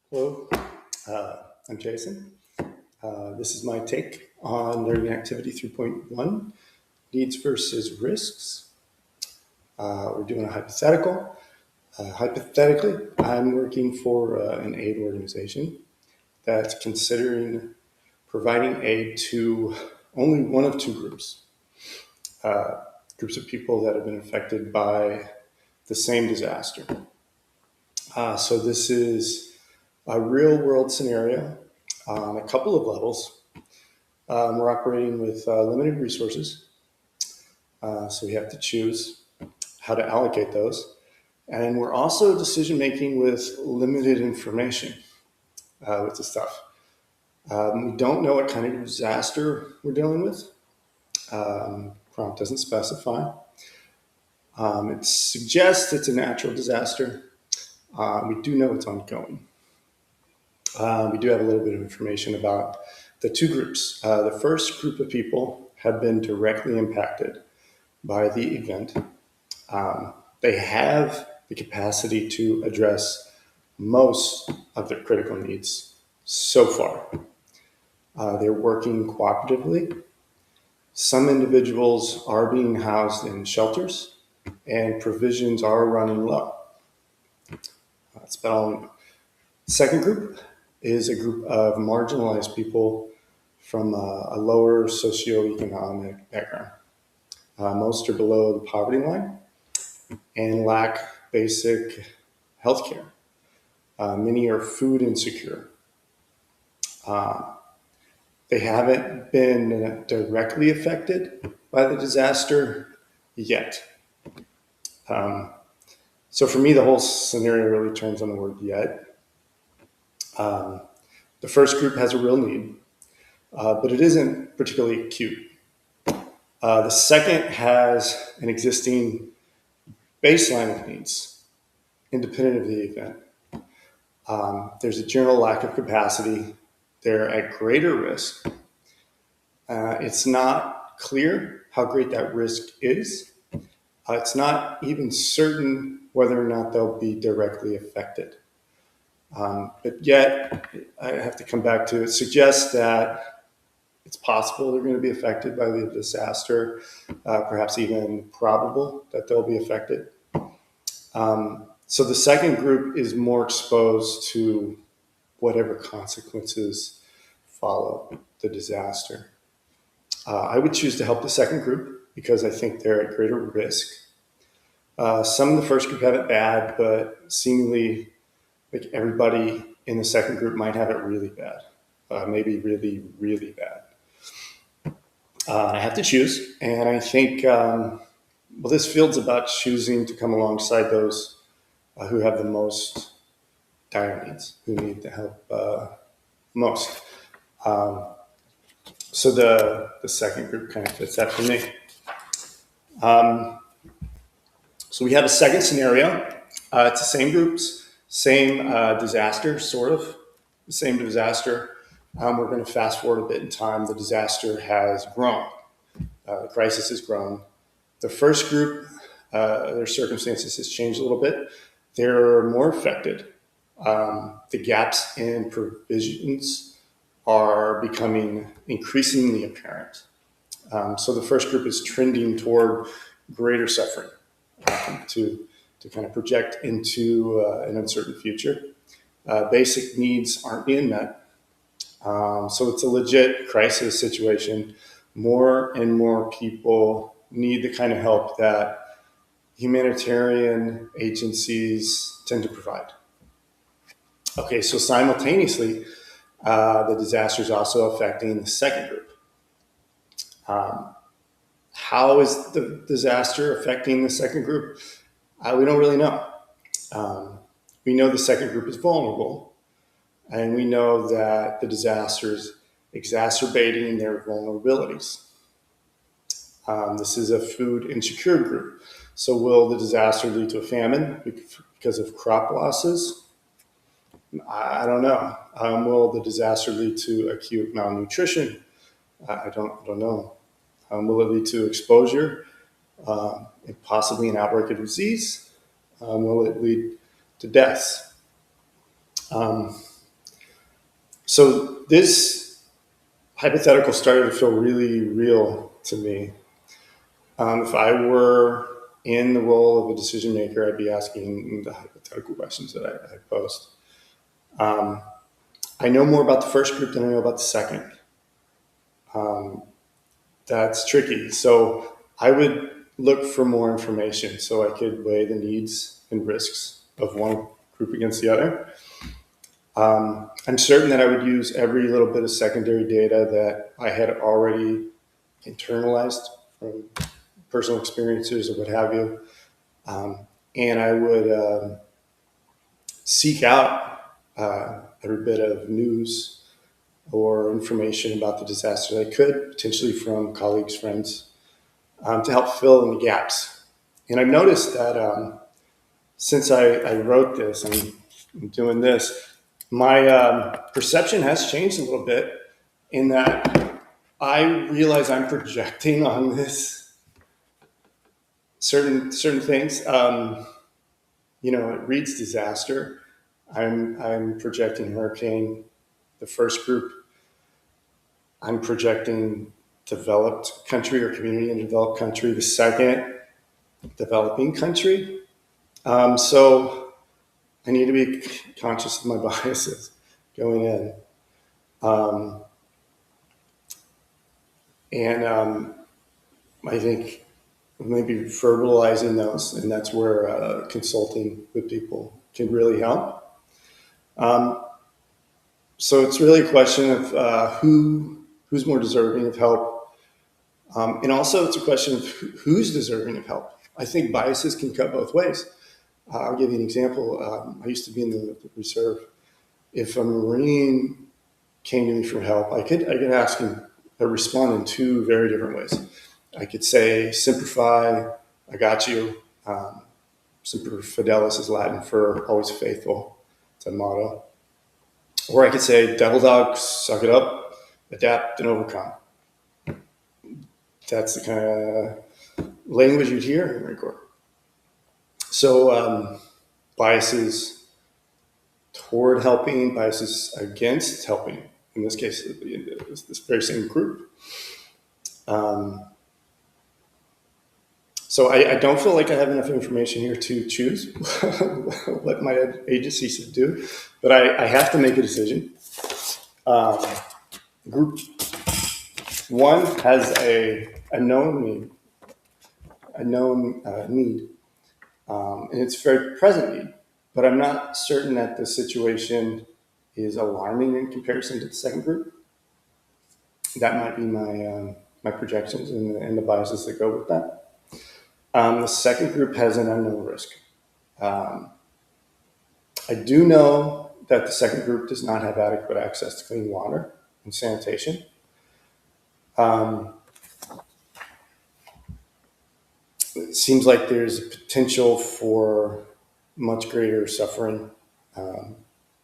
Hello, I'm Jason. This is my take on learning activity 3.1, needs versus risks. We're doing a hypothetical. Hypothetically, I'm working for an aid organization that's considering providing aid to only one of two groups, groups of people that have been affected by the same disaster. So this is a real world scenario on a couple of levels. We're operating with limited resources, so we have to choose how to allocate those. And we're also decision making with limited information with the stuff. We don't know what kind of disaster we're dealing with. Prompt doesn't specify. It suggests it's a natural disaster. We do know it's ongoing. We do have a little bit of information about the two groups. The first group of people have been directly impacted by the event. They have the capacity to address most of their critical needs so far. They're working cooperatively. Some individuals are being housed in shelters, and provisions are running low. That's about all we know. Second group is a group of marginalized people from a lower socioeconomic background. Most are below the poverty line and lack basic health care. Many are food insecure. They haven't been directly affected by the disaster yet. So for me, the whole scenario really turns on the word yet. The first group has a real need, but it isn't particularly acute. The second has an existing baseline of needs, independent of the event. There's a general lack of capacity. They're at greater risk. It's not clear how great that risk is. It's not even certain whether or not they'll be directly affected. But yet, I have to come back to it, suggests that it's possible they're going to be affected by the disaster, perhaps even probable that they'll be affected. So the second group is more exposed to whatever consequences follow the disaster. I would choose to help the second group because I think they're at greater risk. Some of the first group have it bad, but seemingly like everybody in the second group might have it really bad, maybe really, really bad. I have to choose, and I think, this field's about choosing to come alongside those who have the most dire needs, who need the help most. So the second group kind of fits that for me. So we have a second scenario. It's the same groups, same disaster, sort of, the same disaster. We're going to fast forward a bit in time. The disaster has grown. The crisis has grown. The first group, their circumstances has changed a little bit. They're more affected. The gaps in provisions are becoming increasingly apparent. So the first group is trending toward greater suffering to kind of project into an uncertain future. Basic needs aren't being met. So it's a legit crisis situation. More and more people need the kind of help that humanitarian agencies tend to provide. Okay, so simultaneously, the disaster is also affecting the second group. How is the disaster affecting the second group? We don't really know. We know the second group is vulnerable, and we know that the disaster is exacerbating their vulnerabilities. This is a food insecure group. So will the disaster lead to a famine because of crop losses? I don't know. Will the disaster lead to acute malnutrition? I don't know. Will it lead to exposure and possibly an outbreak of disease? Will it lead to deaths? So this hypothetical started to feel really real to me. If I were in the role of a decision maker, I'd be asking the hypothetical questions that I posed. I know more about the first group than I know about the second. That's tricky. So I would look for more information so I could weigh the needs and risks of one group against the other. I'm certain that I would use every little bit of secondary data that I had already internalized from personal experiences or what have you. And I would seek out every bit of news or information about the disaster that I could, potentially from colleagues, friends, to help fill in the gaps. And I've noticed that since I wrote this and I'm doing this, my perception has changed a little bit in that I realize I'm projecting on this certain things. It reads disaster. I'm projecting hurricane. The first group, I'm projecting developed country or community in developed country. The second, developing country. So I need to be conscious of my biases going in. And I think maybe verbalizing those, and that's where consulting with people can really help. So it's really a question of who's more deserving of help, and also it's a question of who's deserving of help. I think biases can cut both ways. I'll give you an example. I used to be in the reserve. If a Marine came to me for help, I could ask him or respond in two very different ways. I could say, simplify, I got you. Semper Fidelis is Latin for always faithful. It's a motto. Or I could say, devil dog, suck it up, adapt and overcome. That's the kind of language you'd hear in the Marine Corps. So biases toward helping, biases against helping. In this case, this very same group. So I don't feel like I have enough information here to choose what my agency should do, but I have to make a decision. Group one has a known need, and it's a very present need, but I'm not certain that the situation is alarming in comparison to the second group. That might be my projections and the biases that go with that. The second group has an unknown risk. I do know that the second group does not have adequate access to clean water and sanitation. It seems like there's a potential for much greater suffering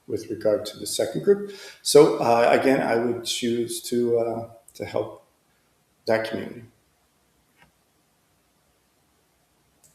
with regard to the second group. So again, I would choose to help that community.